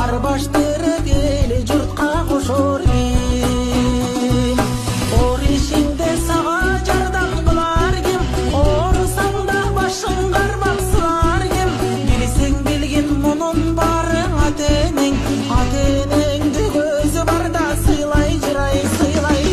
ар баштырып эли журтка кошор ким? Ор ишиңде сага жардам кылар ким? Оорусаң да башың кармап сылар ким? Билсең билгин мунун баары ата-энеңди көзү барда сыйлай жырай сыйлай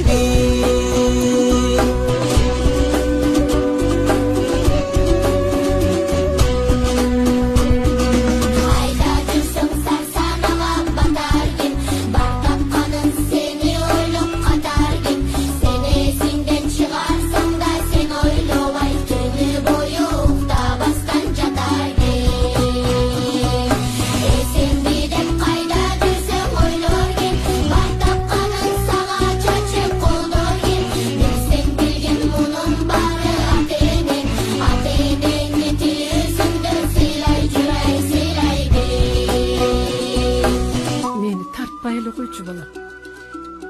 Koyçu balam.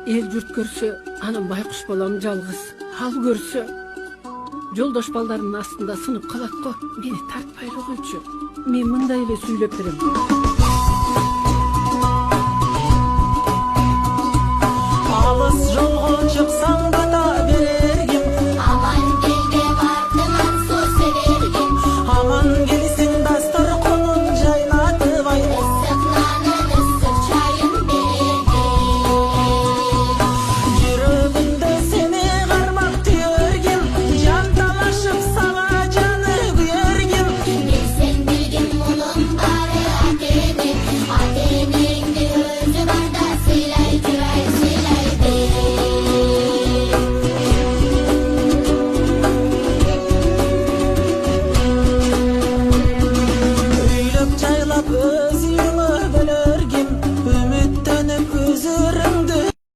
El jurt görse, anam baykuş balam жалгыз. Hal görse, жолдош балдарымдын астында сынып калат го. Мени тартпайлы койчу. Мен мындай эле сүйлөп берем. Алыс жолго чыксаң